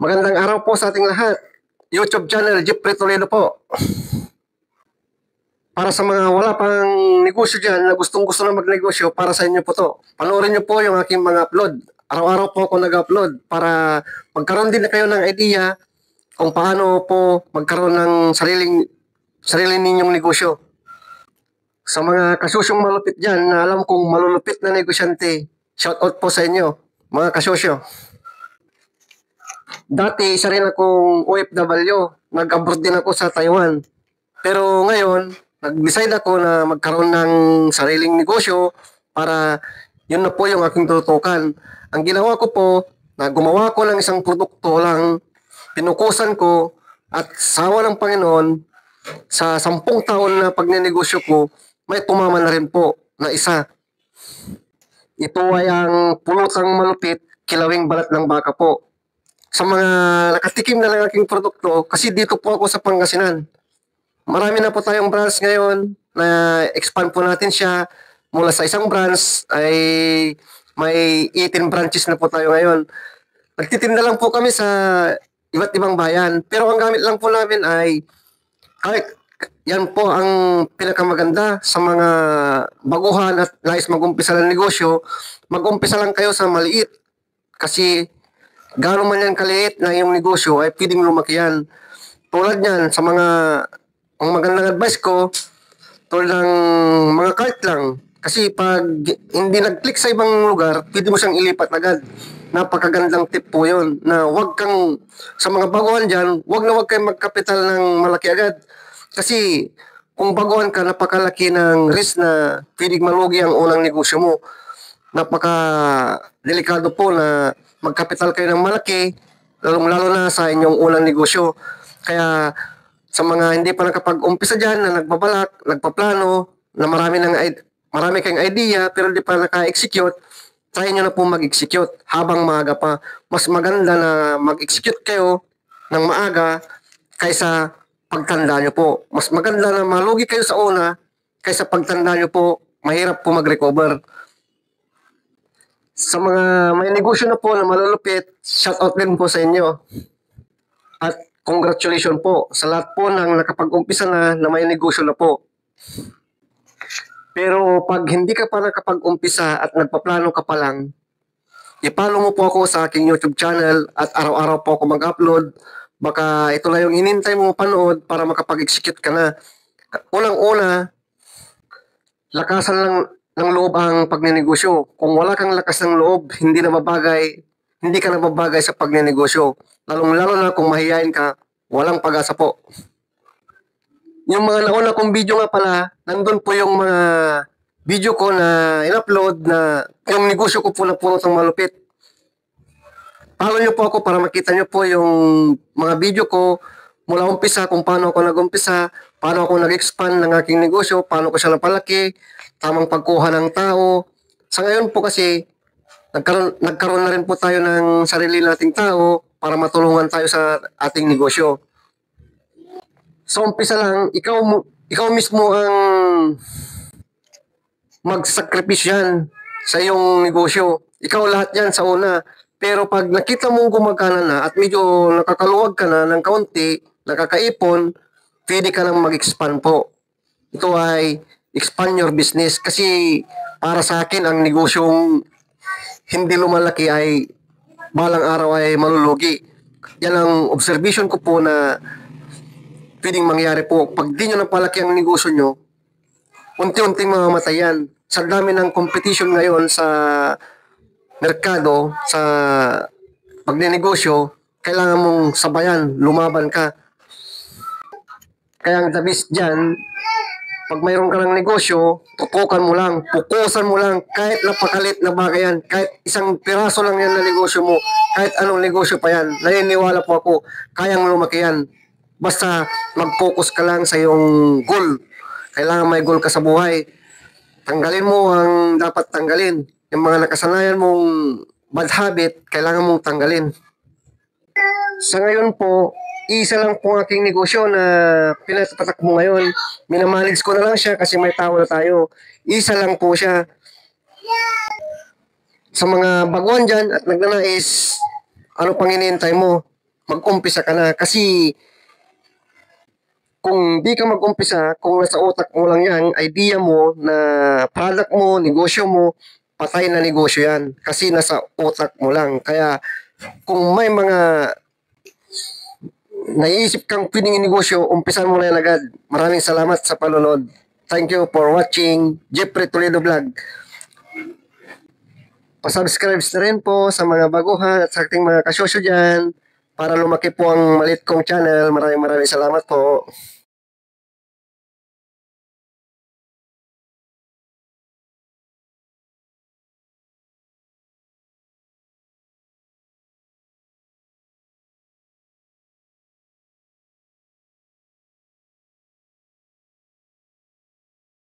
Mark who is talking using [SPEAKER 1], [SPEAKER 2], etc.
[SPEAKER 1] Magandang araw po sa ating lahat. YouTube channel, Jeffrey Toledo po. Para sa mga wala pang negosyo dyan na gustong-gusto na magnegosyo, para sa inyo po to. Panoorin nyo po yung aking mga upload. Araw-araw po ako nag-upload para magkaroon din na kayo ng idea kung paano po magkaroon ng sarili ninyong negosyo. Sa mga kasosyong malupit dyan na alam kong malulupit na negosyante, shout out po sa inyo, mga kasosyo. Dati, isa rin akong OFW. Nag-abroad din ako sa Taiwan. Pero ngayon, nag-decide ako na magkaroon ng sariling negosyo para yun na po yung aking tutukan. Ang ginawa ko po, na gumawa ko ng isang produkto lang, pinukusan ko, at sawa ng Panginoon, sa 10 taon na pagnenegosyo ko, may tumama na rin po na isa. Ito ay ang pulutang malupit, kilawing balat ng baka po. Sa mga nakatikim na ng aking produkto, kasi dito po ako sa Pangasinan. Marami na po tayong branch ngayon na expand po natin siya. Mula sa isang branch ay may 18 branches na po tayo ngayon. Nagtitinda lang po kami sa iba't ibang bayan. Pero ang gamit lang po namin ay yan po ang pinakamaganda sa mga baguhan at nais mag-umpisa ng negosyo. Mag-umpisa lang kayo sa maliit. Kasi gano'n man yan kaliit na yung negosyo ay pwedeng lumaki yan. Tulad yan sa mga ang magandang advice ko, tulad ng mga cart lang. Kasi pag hindi nag-click sa ibang lugar, pwede mo siyang ilipat agad. Napakagandang tip po yun, na wag kang, sa mga baguhan dyan, wag kayong magkapital ng malaki agad. Kasi kung baguhan ka, napakalaki ng risk na pwedeng malugi ang unang negosyo mo. Napaka-delikado po na magkapital kayo ng malaki, lalong-lalo na sa inyong unang negosyo. Kaya sa mga hindi pa nakapag-umpisa dyan, na nagbabalak, nagpaplano, na marami kayong idea, pero hindi pa naka-execute, try nyo na po mag-execute habang maaga pa. Mas maganda na mag-execute kayo ng maaga kaysa pagtanda nyo po. Mas maganda na malugi kayo sa una kaysa pagtanda nyo po, mahirap po mag-recover. Sa mga may negosyo na po na malulupit, shout out din po sa inyo. At congratulations po sa lahat po ng nakapag-umpisa na may negosyo na po. Pero pag hindi ka pa nakapag-umpisa at nagpaplano ka pa lang, i-follow mo po ako sa aking YouTube channel at araw-araw po ako mag-upload. Baka ito na yung inintay mo panood para makapag-execute ka na. Unang-una, lakasan lang ng loob ang pagnenegosyo. Kung wala kang lakas ng loob, hindi ka nababagay sa pagnenegosyo. Lalong-lalo na kung mahihain ka, walang pag-asa po. Yung mga nauna kong video nga pala, nandun po yung mga video ko na in-upload na yung negosyo ko po na puno ng malupit. Follow nyo po ako para makita nyo po yung mga video ko mula umpisa, kung paano ako nag-umpisa, paano ako nag-expand ng aking negosyo, paano ko siya napalaki, tamang pagkuha ng tao. Sa ngayon po kasi, nagkaroon na rin po tayo ng sarili nating tao para matulungan tayo sa ating negosyo. So umpisa lang, ikaw mismo ang magsakripisyo yan sa iyong negosyo. Ikaw lahat yan sa una. Pero pag nakita mong gumagana na at medyo nakakaluwag ka na ng kaunti, nakakaipon, pwede ka nang mag-expand po. Ito ay expand your business. Kasi para sa akin, ang negosyong hindi lumalaki ay balang araw ay malulugi. Yan ang observation ko po na pwedeng mangyari po. Pag di nyo napalaki ang negosyo nyo, unti-unting mamamatay yan. Sa dami ng competition ngayon sa merkado, sa pagnenegosyo, kailangan mong sabayan, lumaban ka. Kaya ang the best dyan, pag mayroon ka ng negosyo, tutukan mo lang, pukusan mo lang, kahit napakalit na bagay yan, kahit isang piraso lang yan na negosyo mo, kahit anong negosyo pa yan, naniniwala po ako, kayang lumaki yan. Basta mag-focus ka lang sa iyong goal. Kailangan may goal ka sa buhay. Tanggalin mo ang dapat tanggalin. Yung mga nakasanayan mong bad habit, kailangan mong tanggalin. Sa ngayon po, isa lang po aking negosyo na pinatatak mo ngayon. Minamanage ko na lang siya kasi may tao na tayo. Isa lang po siya. Sa mga baguhan dyan at nagnanais, ano pang iniintay mo? mag-umpisa ka na. Kasi kung di ka mag-umpisa, kung nasa utak mo lang yan, idea mo na product mo, negosyo mo, patay na negosyo yan. Kasi nasa utak mo lang. Kaya kung may mga naiisip kang pwedeng negosyo, umpisan mo na yan agad. Maraming salamat sa panonood. Thank you for watching Jeffrey Toledo Vlog. Pasubscribe na rin po sa mga baguhan at sa ating mga kasosyo dyan para lumaki po ang maliit kong channel. Maraming salamat po.